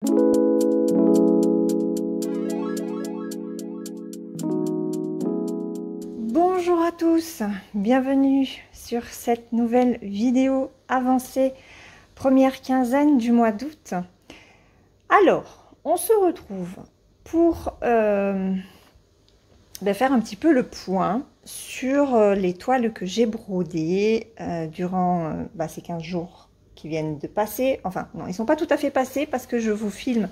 Bonjour à tous, bienvenue sur cette nouvelle vidéo avancée, première quinzaine du mois d'août. Alors, on se retrouve pour faire un petit peu le point sur les toiles que j'ai brodées durant ces 15 jours qui viennent de passer. Enfin, non, ils ne sont pas tout à fait passés parce que je vous filme.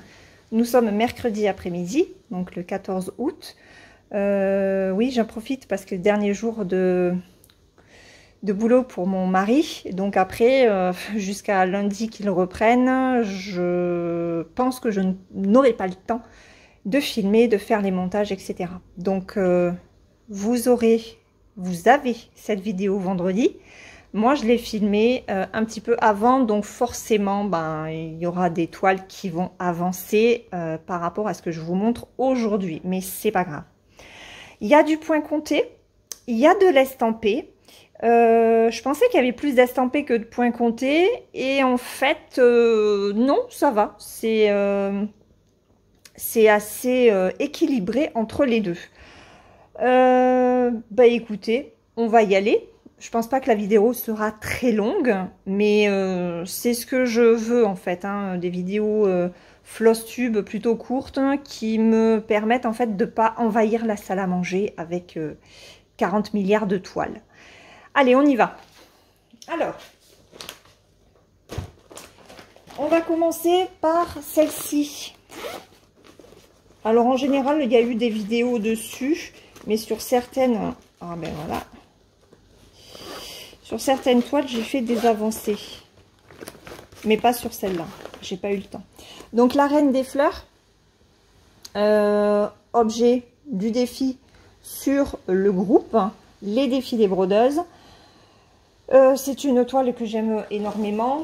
Nous sommes mercredi après-midi, donc le 14 août. Oui, j'en profite parce que dernier jour de boulot pour mon mari. Donc après, jusqu'à lundi qu'il reprenne, je pense que je n'aurai pas le temps de filmer, de faire les montages, etc. Donc vous avez cette vidéo vendredi. Moi, je l'ai filmée un petit peu avant, donc forcément, il y aura des toiles qui vont avancer par rapport à ce que je vous montre aujourd'hui. Mais c'est pas grave. Il y a du point compté, il y a de l'estampé. Je pensais qu'il y avait plus d'estampé que de points comptés. Et en fait, non, ça va. C'est assez équilibré entre les deux. Écoutez, on va y aller. Je pense pas que la vidéo sera très longue, mais c'est ce que je veux en fait, hein, des vidéos floss tube plutôt courtes qui me permettent en fait de pas envahir la salle à manger avec 40 milliards de toiles. Allez, on y va. Alors, on va commencer par celle-ci. Alors en général, il y a eu des vidéos dessus, mais sur certaines, voilà. Sur certaines toiles, j'ai fait des avancées. Mais pas sur celle-là. J'ai pas eu le temps. Donc, la reine des fleurs. Objet du défi sur le groupe. Les défis des brodeuses. C'est une toile que j'aime énormément.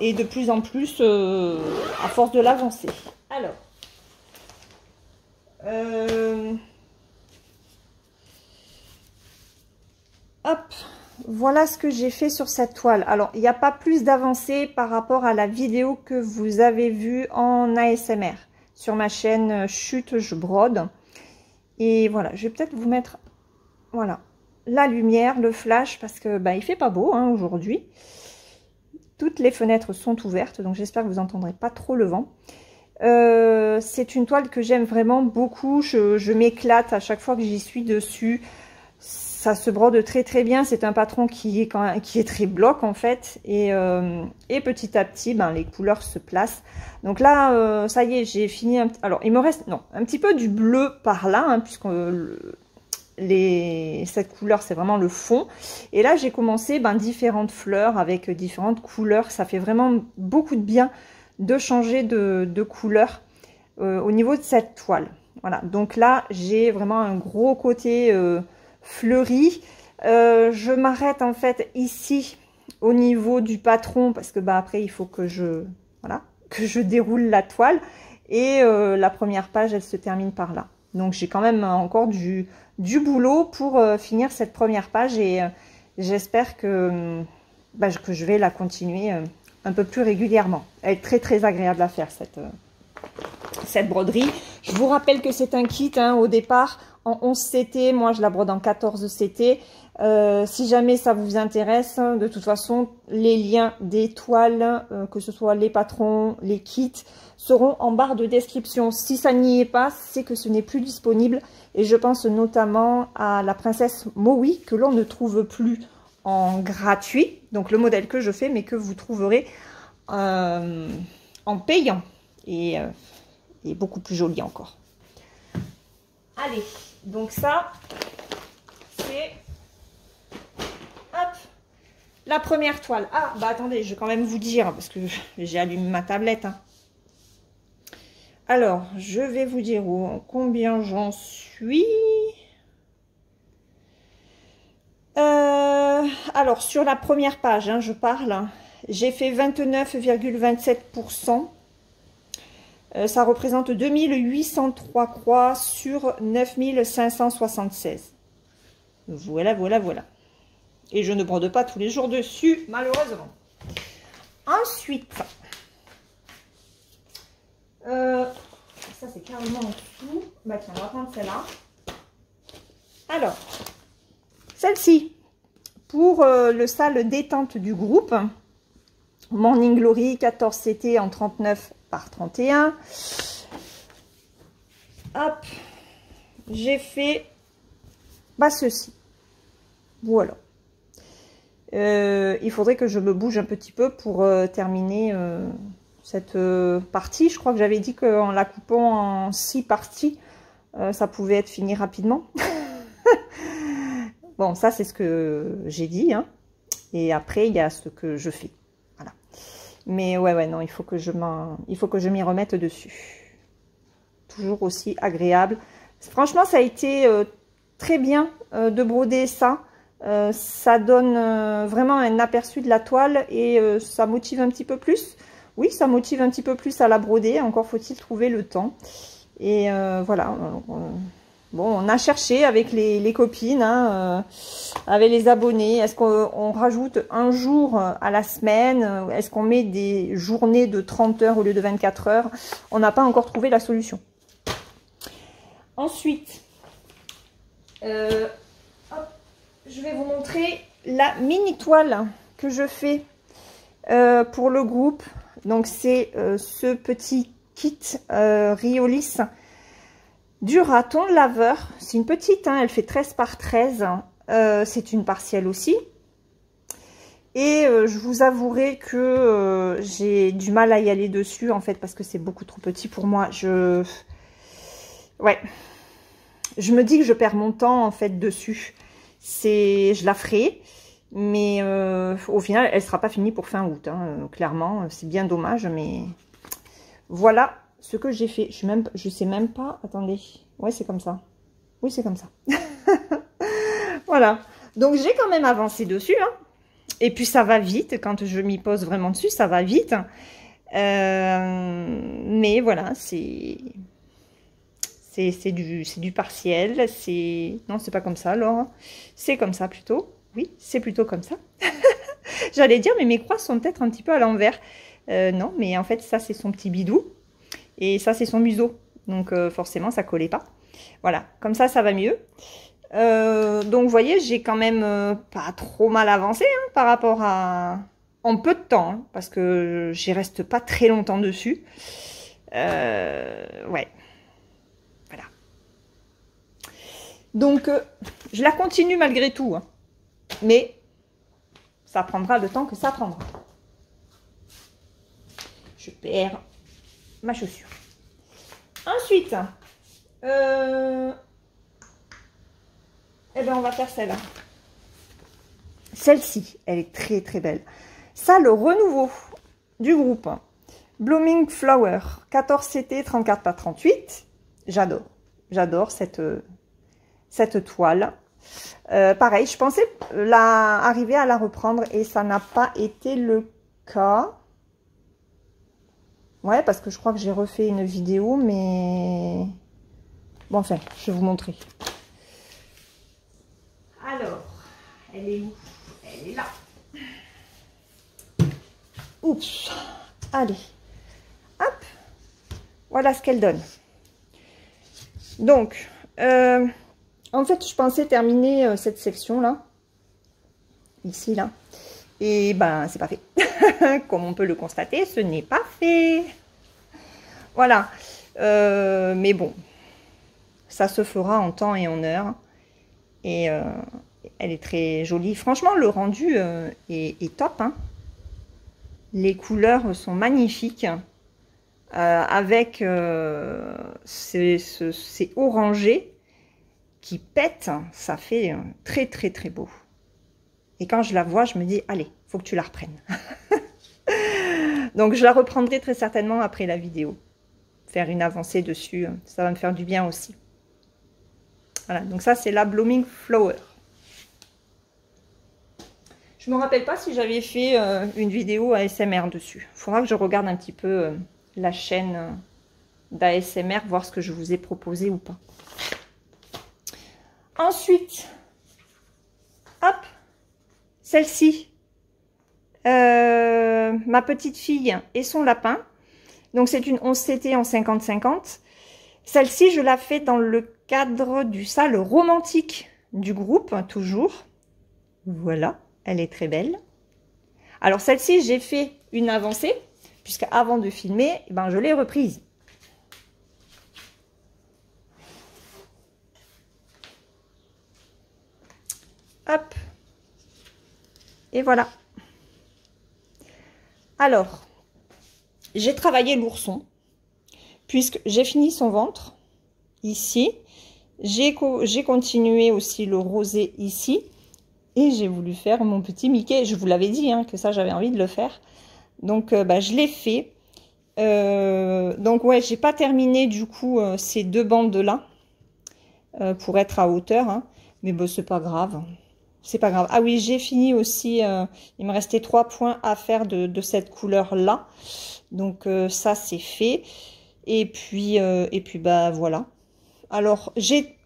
Et de plus en plus, à force de l'avancer. Alors. Hop. Voilà ce que j'ai fait sur cette toile. Alors, il n'y a pas plus d'avancée par rapport à la vidéo que vous avez vue en ASMR. Sur ma chaîne Chute, je brode. Et voilà, je vais peut-être vous mettre voilà, la lumière, le flash, parce que il fait pas beau hein, aujourd'hui. Toutes les fenêtres sont ouvertes, donc j'espère que vous n'entendrez pas trop le vent. C'est une toile que j'aime vraiment beaucoup. Je m'éclate à chaque fois que j'y suis dessus. Ça se brode très très bien, c'est un patron qui est très bloc en fait, et petit à petit les couleurs se placent. Donc là ça y est, j'ai fini. Alors il me reste un petit peu du bleu par là, hein, puisque cette couleur c'est vraiment le fond. Et là j'ai commencé différentes fleurs avec différentes couleurs. Ça fait vraiment beaucoup de bien de changer de couleur au niveau de cette toile. Voilà, donc là j'ai vraiment un gros côté fleuri. Je m'arrête en fait ici au niveau du patron parce que après il faut que je déroule la toile et la première page elle se termine par là. Donc j'ai quand même encore du boulot pour finir cette première page et j'espère que je vais la continuer un peu plus régulièrement. Elle est très très agréable à faire cette broderie. Je vous rappelle que c'est un kit hein, au départ en 11 CT, moi je la brode en 14 CT. Si jamais ça vous intéresse, de toute façon, les liens des toiles, que ce soit les patrons, les kits, seront en barre de description. Si ça n'y est pas, c'est que ce n'est plus disponible. Et je pense notamment à la princesse Maui, que l'on ne trouve plus en gratuit. Donc le modèle que je fais, mais que vous trouverez en payant. Et beaucoup plus joli encore. Allez, donc ça, c'est la première toile. Ah, attendez, je vais quand même vous dire, parce que j'ai allumé ma tablette. Hein. Alors, je vais vous dire combien j'en suis. Alors, sur la première page, hein, je parle, j'ai fait 29,27%. Ça représente 2803 croix sur 9576. Voilà, voilà, voilà. Et je ne brode pas tous les jours dessus, malheureusement. Ensuite, c'est carrément en dessous. Bah tiens, on va prendre celle-là. Alors, celle-ci, pour le salle détente du groupe, Morning Glory 14 CT en 39 par 31. Hop, j'ai fait ceci. Voilà. Il faudrait que je me bouge un petit peu pour terminer cette partie. Je crois que j'avais dit qu'en la coupant en 6 parties, ça pouvait être fini rapidement. Bon, ça c'est ce que j'ai dit, hein. Et après il y a ce que je fais. Voilà. Mais ouais, non, il faut que je m'y remette dessus. Toujours aussi agréable. Franchement, ça a été très bien de broder ça. Ça donne vraiment un aperçu de la toile et ça motive un petit peu plus. Oui, ça motive un petit peu plus à la broder. Encore faut-il trouver le temps. Et voilà. Bon, on a cherché avec les copines, hein, avec les abonnés. Est-ce qu'on rajoute un jour à la semaine? Est-ce qu'on met des journées de 30 heures au lieu de 24 heures? On n'a pas encore trouvé la solution. Ensuite, hop, je vais vous montrer la mini toile que je fais pour le groupe. Donc, c'est ce petit kit Riolis du raton laveur. C'est une petite, hein, elle fait 13 par 13. C'est une partielle aussi. Et je vous avouerai que j'ai du mal à y aller dessus, en fait, parce que c'est beaucoup trop petit pour moi. Ouais. Je me dis que je perds mon temps, en fait, dessus. Je la ferai, mais au final, elle ne sera pas finie pour fin août, hein, clairement. C'est bien dommage, mais voilà ce que j'ai fait. Je sais même pas. Attendez. Ouais, c'est comme ça. Oui, c'est comme ça. Voilà. Donc, j'ai quand même avancé dessus, hein. Et puis, ça va vite. Quand je m'y pose vraiment dessus, ça va vite. Mais voilà, c'est du partiel. Non, c'est pas comme ça, alors. C'est comme ça, plutôt. Oui, c'est plutôt comme ça. J'allais dire, mais mes croix sont peut-être un petit peu à l'envers. Non, mais en fait, ça, c'est son petit bidou. Et ça, c'est son museau. Donc, forcément, ça collait pas. Voilà, comme ça va mieux. Donc, vous voyez, j'ai quand même pas trop mal avancé, hein, par rapport à... En peu de temps, hein, parce que j'y reste pas très longtemps dessus. Ouais. Voilà. Donc, je la continue malgré tout. Hein. Mais, ça prendra le temps que ça prendra. Je perds ma chaussure. Ensuite, eh ben on va faire celle-là. Celle-ci, elle est très très belle. Ça, le renouveau du groupe Blooming Flower 14 CT 34 par 38. J'adore. J'adore cette toile. Pareil, je pensais arriver à la reprendre et ça n'a pas été le cas. Ouais, parce que je crois que j'ai refait une vidéo, mais... Bon, enfin, je vais vous montrer. Alors, elle est où? Elle est là. Oups. Allez. Hop. Voilà ce qu'elle donne. Donc, en fait, je pensais terminer cette section-là. Ici, là. Et ben, c'est pas fait. Comme on peut le constater, ce n'est pas fait. Voilà. Mais bon, ça se fera en temps et en heure. Et elle est très jolie. Franchement, le rendu est top. Hein. Les couleurs sont magnifiques. Avec ces orangés qui pètent. Ça fait très, très, très beau. Et quand je la vois, je me dis, allez, faut que tu la reprennes. Donc, je la reprendrai très certainement après la vidéo. Faire une avancée dessus, ça va me faire du bien aussi. Voilà, donc ça, c'est la Blooming Flower. Je ne me rappelle pas si j'avais fait une vidéo ASMR dessus. Il faudra que je regarde un petit peu la chaîne d'ASMR, voir ce que je vous ai proposé ou pas. Ensuite, hop, celle-ci. Ma petite fille et son lapin. Donc, c'est une 11 CT en 50-50. Celle-ci, je la fais dans le cadre du salle romantique du groupe, toujours. Voilà, elle est très belle. Alors celle-ci, j'ai fait une avancée, puisque avant de filmer, ben, je l'ai reprise. Hop. Et voilà. Alors, j'ai travaillé l'ourson, puisque j'ai fini son ventre, ici. J'ai continué aussi le rosé ici. Et j'ai voulu faire mon petit Mickey. Je vous l'avais dit, hein, que ça, j'avais envie de le faire. Donc, bah, je l'ai fait. Donc, ouais, j'ai pas terminé, du coup, ces deux bandes-là, pour être à hauteur. Hein. Mais bon, c'est pas grave. C'est pas grave. Ah oui, j'ai fini aussi. Il me restait 3 points à faire de cette couleur-là. Donc, ça, c'est fait. Et puis, bah, voilà. Alors,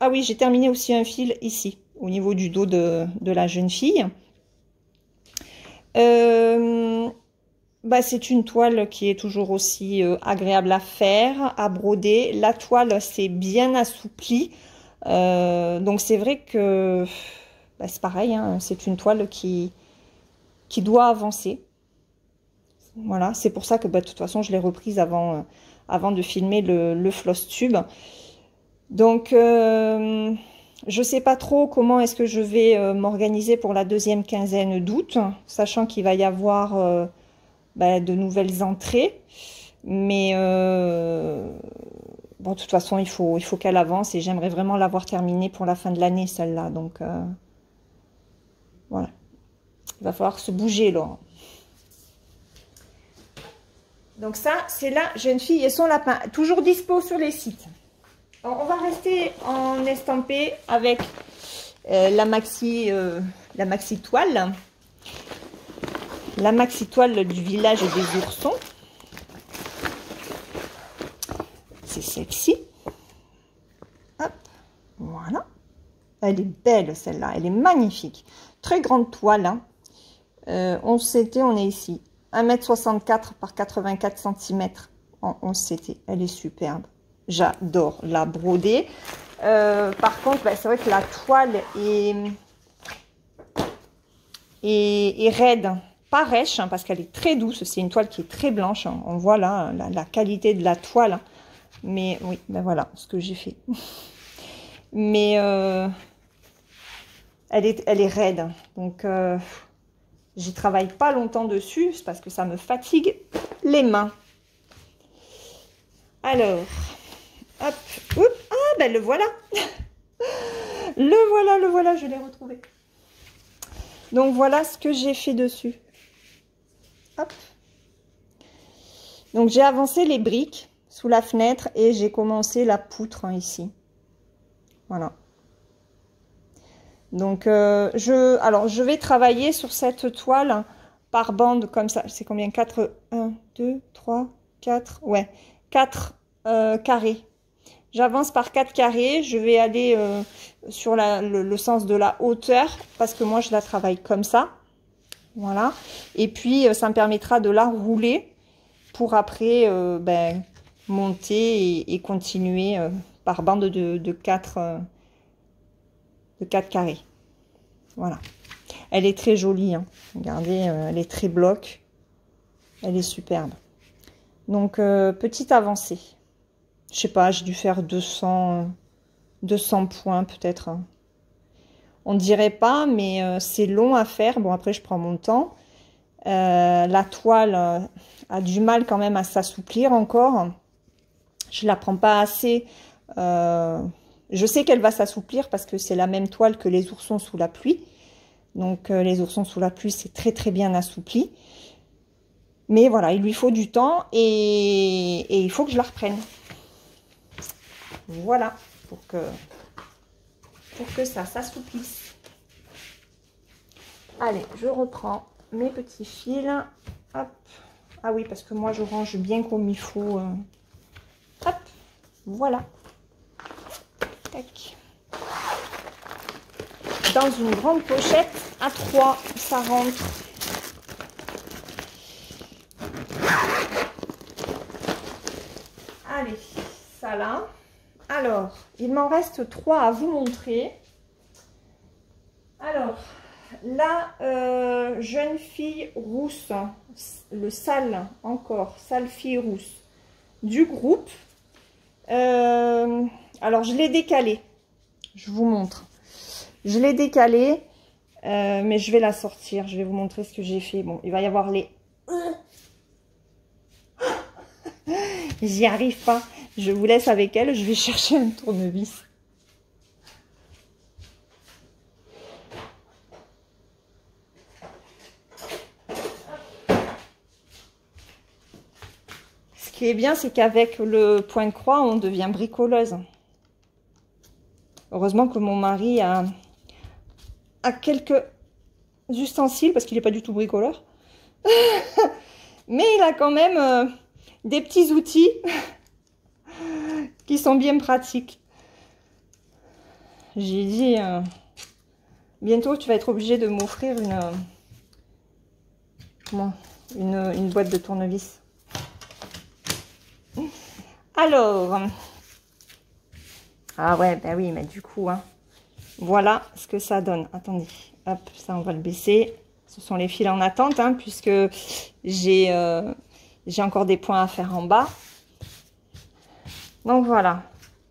ah oui, j'ai terminé aussi un fil ici, au niveau du dos de la jeune fille. Bah, c'est une toile qui est toujours aussi agréable à faire, à broder. La toile, c'est bien assoupli. Donc, c'est vrai que bah, c'est pareil, hein, c'est une toile qui doit avancer. Voilà, c'est pour ça que bah, de toute façon, je l'ai reprise avant de filmer le floss tube. Donc, je sais pas trop comment est-ce que je vais m'organiser pour la deuxième quinzaine d'août, sachant qu'il va y avoir bah, de nouvelles entrées. Mais bon, de toute façon, il faut qu'elle avance et j'aimerais vraiment l'avoir terminée pour la fin de l'année, celle-là. Donc, voilà. Il va falloir se bouger, là. Donc ça, c'est la jeune fille et son lapin. Toujours dispo sur les sites. Alors, on va rester en estampé avec la maxi toile. La maxi toile du village des oursons. C'est celle-ci. Hop, voilà. Elle est belle celle-là, elle est magnifique. Très grande toile. Hein. On est ici. 1,64 m par 84 cm en 11 CT. Elle est superbe. J'adore la broder. Par contre, bah, c'est vrai que la toile est raide. Pas rêche, hein, parce qu'elle est très douce. C'est une toile qui est très blanche. Hein. On voit là la qualité de la toile. Mais oui, ben voilà ce que j'ai fait. Mais elle est raide. Donc, j'y travaille pas longtemps dessus. C'est parce que ça me fatigue les mains. Alors, hop, oups, ah ben le voilà. Le voilà, je l'ai retrouvé. Donc, voilà ce que j'ai fait dessus. Hop. Donc, j'ai avancé les briques sous la fenêtre et j'ai commencé la poutre hein, ici. Voilà. Donc, je vais travailler sur cette toile par bande comme ça. C'est combien? 4, 1, 2, 3, 4, ouais, 4 carrés. J'avance par 4 carrés. Je vais aller sur le sens de la hauteur parce que moi, je la travaille comme ça. Voilà. Et puis, ça me permettra de la rouler pour après ben, monter et continuer par bande de 4 carrés. Voilà. Elle est très jolie. Hein. Regardez, elle est très bloc. Elle est superbe. Donc, petite avancée. Je sais pas, j'ai dû faire 200 points peut-être. Hein. On dirait pas, mais c'est long à faire. Bon, après, je prends mon temps. La toile a du mal quand même à s'assouplir encore. Je la prends pas assez. Je sais qu'elle va s'assouplir parce que c'est la même toile que les oursons sous la pluie. Donc, les oursons sous la pluie, c'est très très bien assoupli. Mais voilà, il lui faut du temps et il faut que je la reprenne. Voilà, pour que ça s'assouplisse. Allez, je reprends mes petits fils. Hop. Ah oui, parce que moi, je range bien comme il faut. Hop, voilà. Tac. Dans une grande pochette, à 3, ça rentre. Allez, ça là. Alors, il m'en reste 3 à vous montrer. Alors, la jeune fille rousse, le sale encore, sale fille rousse du groupe. Alors, je l'ai décalé. Je vous montre. Je l'ai décalé, mais je vais la sortir. Je vais vous montrer ce que j'ai fait. Bon, il va y avoir les... J'y arrive pas. Je vous laisse avec elle. Je vais chercher un tournevis. Ce qui est bien, c'est qu'avec le point de croix, on devient bricoleuse. Heureusement que mon mari a quelques ustensiles, parce qu'il n'est pas du tout bricoleur. Mais il a quand même des petits outils qui sont bien pratiques. J'ai dit, bientôt tu vas être obligé de m'offrir une boîte de tournevis. Alors, ah ouais, ben oui, mais du coup, hein, voilà ce que ça donne. Attendez, hop, ça on va le baisser. Ce sont les fils en attente, hein, puisque j'ai encore des points à faire en bas. Donc voilà,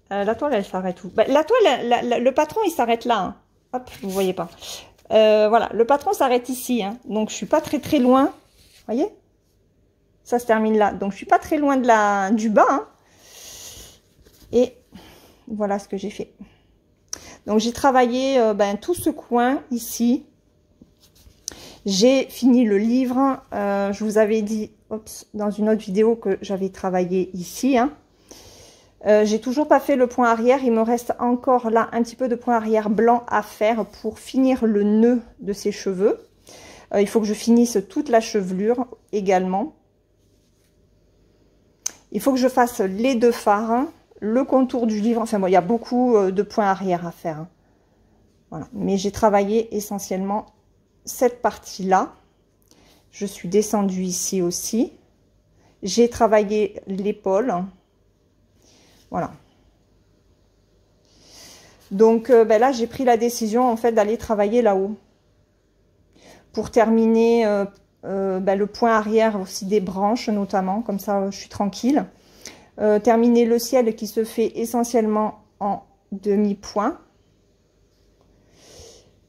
la toile elle s'arrête où? Ben, la toile, le patron il s'arrête là. Hein. Hop, vous voyez pas. Voilà, le patron s'arrête ici. Hein. Donc je suis pas très loin. Vous voyez? Ça se termine là. Donc je suis pas très loin de du bas. Hein. Et voilà ce que j'ai fait. Donc j'ai travaillé tout ce coin ici. J'ai fini le livre. Je vous avais dit dans une autre vidéo que j'avais travaillé ici. Hein. J'ai toujours pas fait le point arrière. Il me reste encore là un petit peu de point arrière blanc à faire pour finir le nœud de ses cheveux. Il faut que je finisse toute la chevelure également. Il faut que je fasse les 2 fards, hein, le contour du livre. Enfin bon, il y a beaucoup de points arrière à faire. Hein. Voilà. Mais j'ai travaillé essentiellement cette partie-là. Je suis descendue ici aussi. J'ai travaillé l'épaule. Voilà. Donc là, j'ai pris la décision en fait d'aller travailler là-haut. Pour terminer le point arrière aussi des branches notamment. Comme ça, je suis tranquille. Terminer le ciel qui se fait essentiellement en demi-point.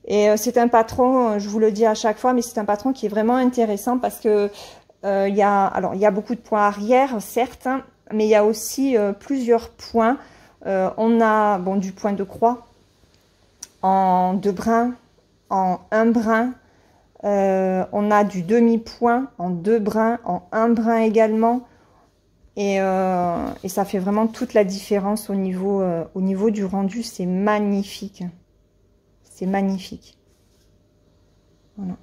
Et c'est un patron, je vous le dis à chaque fois, mais c'est un patron qui est vraiment intéressant parce que il y a beaucoup de points arrière, certes, hein, mais il y a aussi plusieurs points. On a du point de croix en 2 brins, en 1 brin. On a du demi-point en 2 brins, en 1 brin également. Et ça fait vraiment toute la différence au niveau du rendu. C'est magnifique. C'est magnifique. Voilà.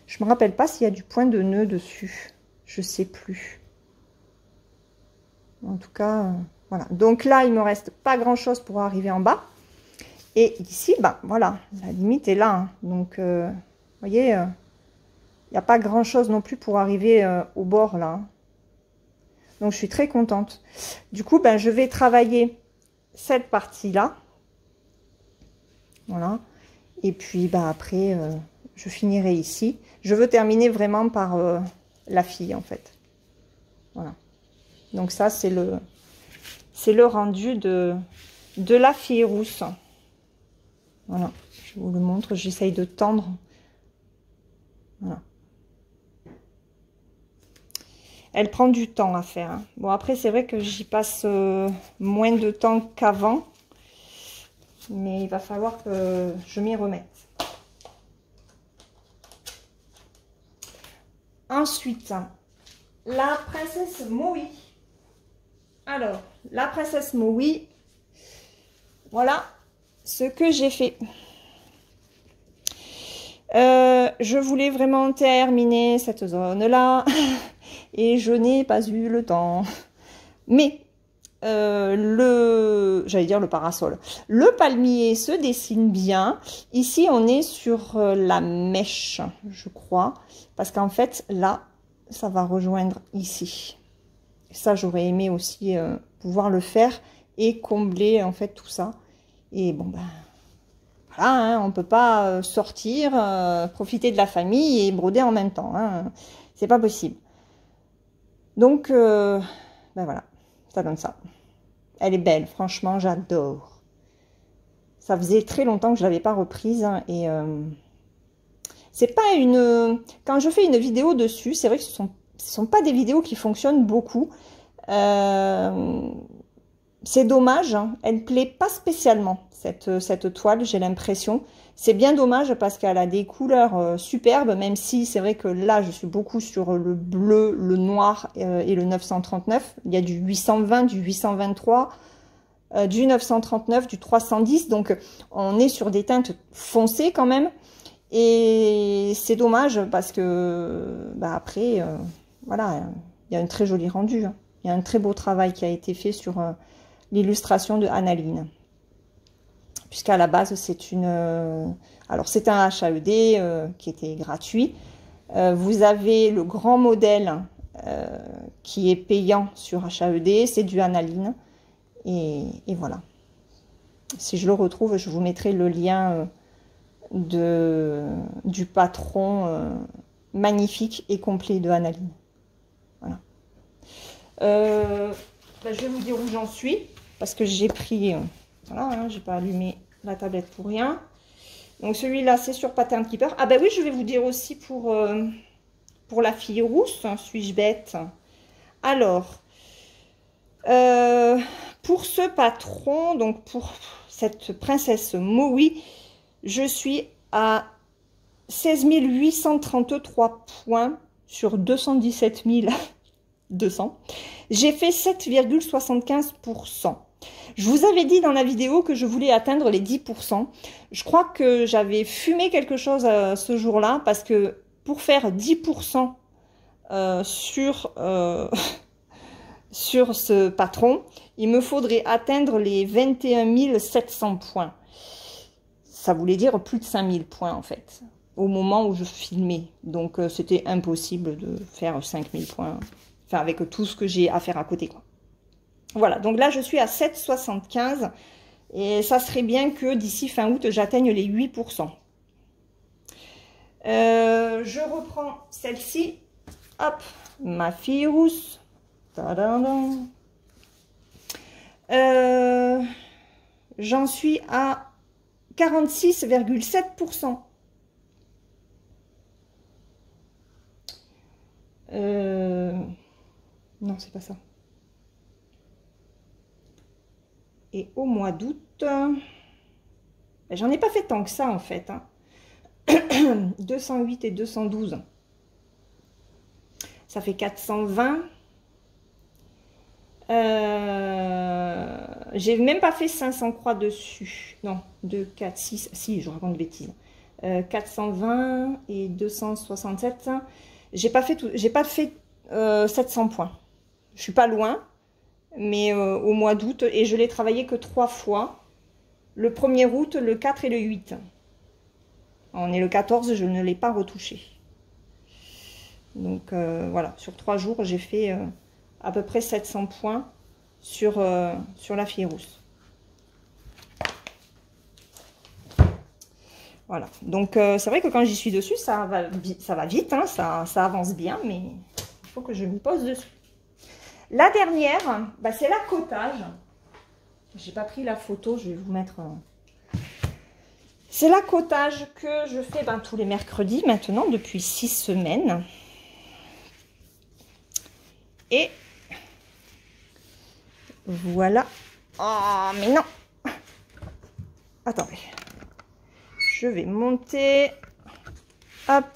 Je me rappelle pas s'il y a du point de nœud dessus. Je sais plus. En tout cas, voilà. Donc là, il me reste pas grand chose pour arriver en bas. Et ici, voilà, la limite est là. Hein. Donc, vous voyez, il n'y a pas grand chose non plus pour arriver au bord là. Hein. Donc, je suis très contente. Du coup, je vais travailler cette partie-là. Voilà. Et puis, après, je finirai ici. Je veux terminer vraiment par la fille, en fait. Voilà. Donc, ça, c'est le rendu de la fille rousse. Voilà. Je vous le montre. J'essaye de tendre. Voilà. Elle prend du temps à faire. Hein. Bon, après, c'est vrai que j'y passe moins de temps qu'avant. Mais il va falloir que je m'y remette. Ensuite, la princesse Maui. Alors, la princesse Maui, voilà ce que j'ai fait. Je voulais vraiment terminer cette zone-là et je n'ai pas eu le temps. Mais j'allais dire le parasol. Le palmier se dessine bien. Ici, on est sur la mèche, je crois. Parce qu'en fait, là, ça va rejoindre ici. Ça, j'aurais aimé aussi pouvoir le faire et combler en fait tout ça. Et bon ben voilà, hein, on peut pas sortir, profiter de la famille et broder en même temps, hein. C'est pas possible. Donc ben voilà, ça donne ça. Elle est belle, franchement, j'adore. Ça faisait très longtemps que je l'avais pas reprise, hein, et c'est pas une... Quand je fais une vidéo dessus, c'est vrai que ce sont pas des vidéos qui fonctionnent beaucoup. C'est dommage, hein, elle plaît pas spécialement, cette toile, j'ai l'impression. C'est bien dommage parce qu'elle a des couleurs superbes, même si c'est vrai que là, je suis beaucoup sur le bleu, le noir et le 939. Il y a du 820, du 823, du 939, du 310. Donc, on est sur des teintes foncées quand même. Et c'est dommage parce que, bah après, voilà, il y a un très joli rendu, hein. Il y a un très beau travail qui a été fait sur l'illustration de Annaline. Puisqu'à la base, c'est une... alors, c'est un HAED qui était gratuit. Vous avez le grand modèle qui est payant sur HAED, c'est du Annaline. Et voilà. Si je le retrouve, je vous mettrai le lien du patron magnifique et complet de Annaline. Voilà. Ben, je vais vous dire où j'en suis, parce que j'ai pris... voilà, hein, j'ai pas allumé la tablette pour rien. Donc celui-là, c'est sur Pattern Keeper. Ah ben oui, je vais vous dire aussi pour la fille rousse, hein, suis-je bête? Alors, pour ce patron, donc pour cette princesse Maui, je suis à 16 833 points sur 217 200. J'ai fait 7,75%. Je vous avais dit dans la vidéo que je voulais atteindre les 10%. Je crois que j'avais fumé quelque chose ce jour-là parce que pour faire 10% sur ce patron, il me faudrait atteindre les 21 700 points. Ça voulait dire plus de 5000 points en fait, au moment où je filmais. Donc c'était impossible de faire 5000 points, enfin avec tout ce que j'ai à faire à côté, quoi. Voilà, donc là je suis à 7,75 et ça serait bien que d'ici fin août j'atteigne les 8%. Je reprends celle-ci, hop, ma fille rousse. J'en suis à 46,7%. Non, c'est pas ça. Et au mois d'août, j'en ai pas fait tant que ça en fait, hein. 208 et 212. Ça fait 420. J'ai même pas fait 500 croix dessus. Non, 2, 4, 6. Si, je raconte des bêtises. 420 et 267. J'ai pas fait tout, j'ai pas fait 700 points. Je suis pas loin, mais au mois d'août, et je l'ai travaillé que 3 fois. Le 1er août, le 4 et le 8. On est le 14, je ne l'ai pas retouché. Donc voilà, sur 3 jours, j'ai fait à peu près 700 points sur la fille rousse. Voilà, donc c'est vrai que quand j'y suis dessus, ça va vite, hein, ça avance bien, mais il faut que je m'y pose dessus. La dernière, bah, c'est l'accotage. J'ai pas pris la photo, je vais vous mettre... C'est l'accotage que je fais tous les mercredis maintenant, depuis 6 semaines. Et voilà. Oh, mais non. Attendez. Je vais monter. Hop.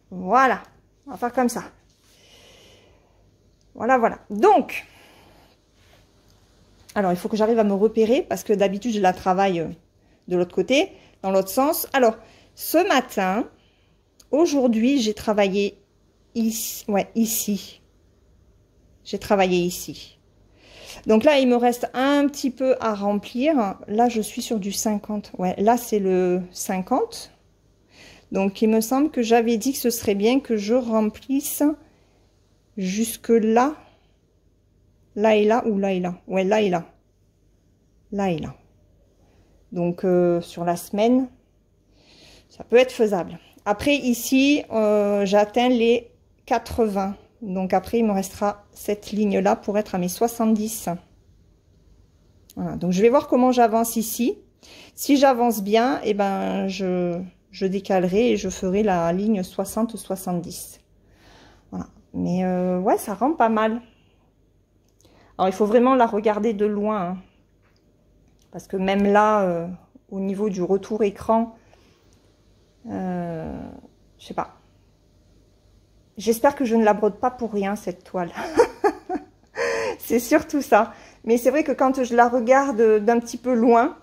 Voilà. On va faire comme ça. Voilà, voilà. Donc, alors, il faut que j'arrive à me repérer parce que d'habitude, je la travaille de l'autre côté, dans l'autre sens. Alors, ce matin, aujourd'hui, j'ai travaillé ici. Ouais, ici. J'ai travaillé ici. Donc là, il me reste un petit peu à remplir. Là, je suis sur du 50. Ouais, là, c'est le 50. Donc, il me semble que j'avais dit que ce serait bien que je remplisse jusque là. là et là, ou là et là. Ouais, là et là. Là et là. Donc, sur la semaine, ça peut être faisable. Après, ici, j'atteins les 80. Donc, après, il me restera cette ligne-là pour être à mes 70. Voilà. Donc, je vais voir comment j'avance ici. Si j'avance bien, eh ben, je décalerai et je ferai la ligne 60-70. Voilà. Mais, ouais, ça rend pas mal. Alors, il faut vraiment la regarder de loin, hein. Parce que même là, au niveau du retour écran, je sais pas. J'espère que je ne la brode pas pour rien, cette toile. C'est surtout ça. Mais c'est vrai que quand je la regarde d'un petit peu loin,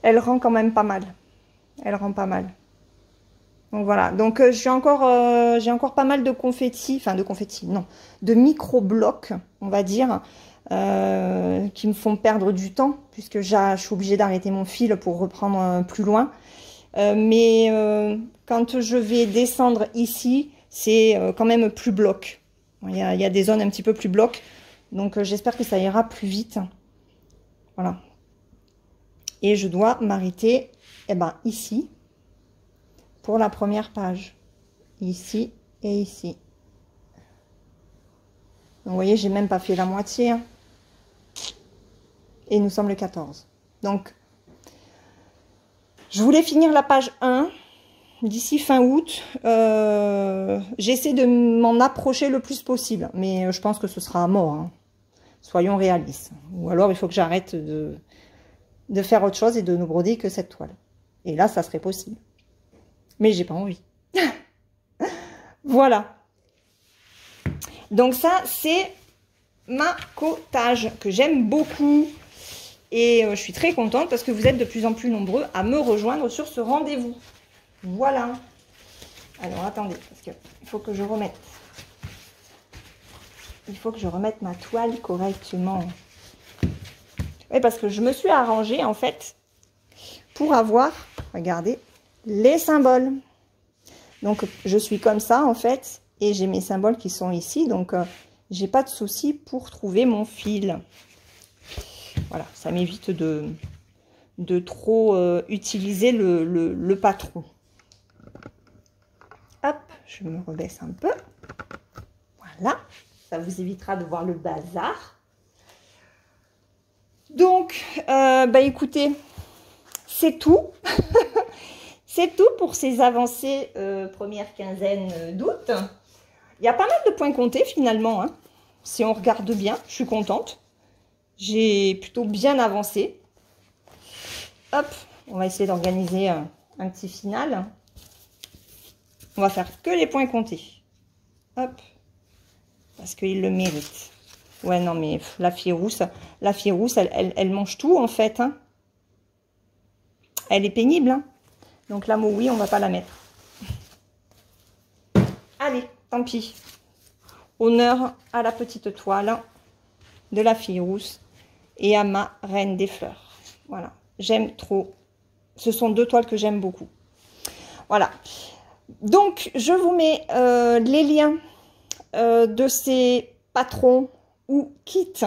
elle rend quand même pas mal. Elle rend pas mal. Donc voilà. Donc j'ai encore pas mal de confettis, enfin de confettis, non, de micro-blocs, on va dire, qui me font perdre du temps, puisque je suis obligée d'arrêter mon fil pour reprendre plus loin. Mais quand je vais descendre ici, c'est quand même plus bloc. Il y a des zones un petit peu plus bloc. Donc j'espère que ça ira plus vite. Voilà. Et je dois m'arrêter ici pour la première page. Ici et ici. Donc, vous voyez, j'ai même pas fait la moitié. Hein. Et nous sommes le 14. Donc, je voulais finir la page 1 d'ici fin août. J'essaie de m'en approcher le plus possible. Mais je pense que ce sera à mort. Hein. Soyons réalistes. Ou alors, il faut que j'arrête de faire autre chose et de ne broder que cette toile. Et là, ça serait possible. Mais j'ai pas envie. Voilà. Donc ça, c'est ma cottage que j'aime beaucoup. Et je suis très contente parce que vous êtes de plus en plus nombreux à me rejoindre sur ce rendez-vous. Voilà. Alors, attendez, parce qu'il faut que je remette. Il faut que je remette ma toile correctement. Oui, parce que je me suis arrangée, en fait, pour avoir, regardez, les symboles. Donc, je suis comme ça, en fait, et j'ai mes symboles qui sont ici. Donc, j'ai pas de souci pour trouver mon fil. Voilà, ça m'évite de trop utiliser le patron. Hop, je me rebaisse un peu. Voilà, ça vous évitera de voir le bazar. Donc, écoutez, c'est tout. C'est tout pour ces avancées première quinzaine d'août. Il y a pas mal de points comptés finalement. Hein. Si on regarde bien, je suis contente. J'ai plutôt bien avancé. Hop, on va essayer d'organiser un petit final. On va faire que les points comptés. Hop, parce qu'il le mérite. Ouais, non, mais la fille rousse, elle mange tout en fait. Hein. Elle est pénible. Hein. Donc là, oui, on va pas la mettre. Allez, tant pis. Honneur à la petite toile de la fille rousse et à ma reine des fleurs. Voilà, j'aime trop. Ce sont deux toiles que j'aime beaucoup. Voilà. Donc, je vous mets les liens de ces patrons ou kits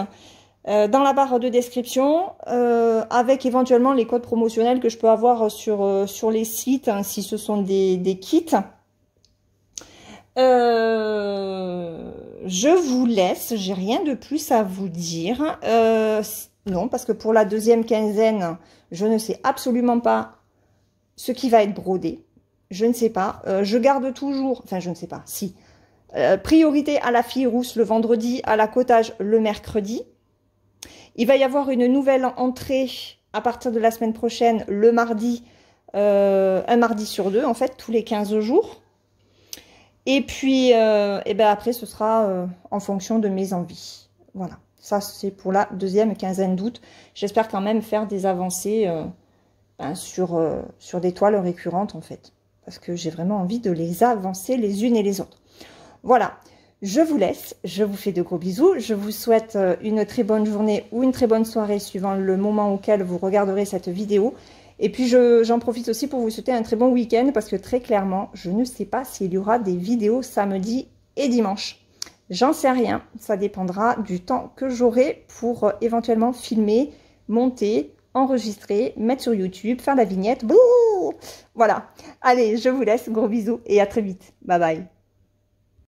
dans la barre de description, avec éventuellement les codes promotionnels que je peux avoir sur les sites, hein, si ce sont des kits. Je vous laisse, j'ai rien de plus à vous dire. Non, parce que pour la deuxième quinzaine, je ne sais absolument pas ce qui va être brodé. Je ne sais pas. Je garde toujours, enfin je ne sais pas, si. Priorité à la fille rousse le vendredi, à la cottage le mercredi. Il va y avoir une nouvelle entrée à partir de la semaine prochaine, le mardi, un mardi sur deux, en fait, tous les 15 jours. Et puis, après, ce sera en fonction de mes envies. Voilà, ça c'est pour la deuxième quinzaine d'août. J'espère quand même faire des avancées sur des toiles récurrentes, en fait. Parce que j'ai vraiment envie de les avancer les unes et les autres. Voilà, je vous laisse, je vous fais de gros bisous. Je vous souhaite une très bonne journée ou une très bonne soirée suivant le moment auquel vous regarderez cette vidéo. Et puis, j'en profite aussi pour vous souhaiter un très bon week-end parce que très clairement, je ne sais pas s'il y aura des vidéos samedi et dimanche. J'en sais rien, ça dépendra du temps que j'aurai pour éventuellement filmer, monter, enregistrer, mettre sur YouTube, faire la vignette. Bouh, voilà. Allez, je vous laisse, gros bisous et à très vite. Bye bye.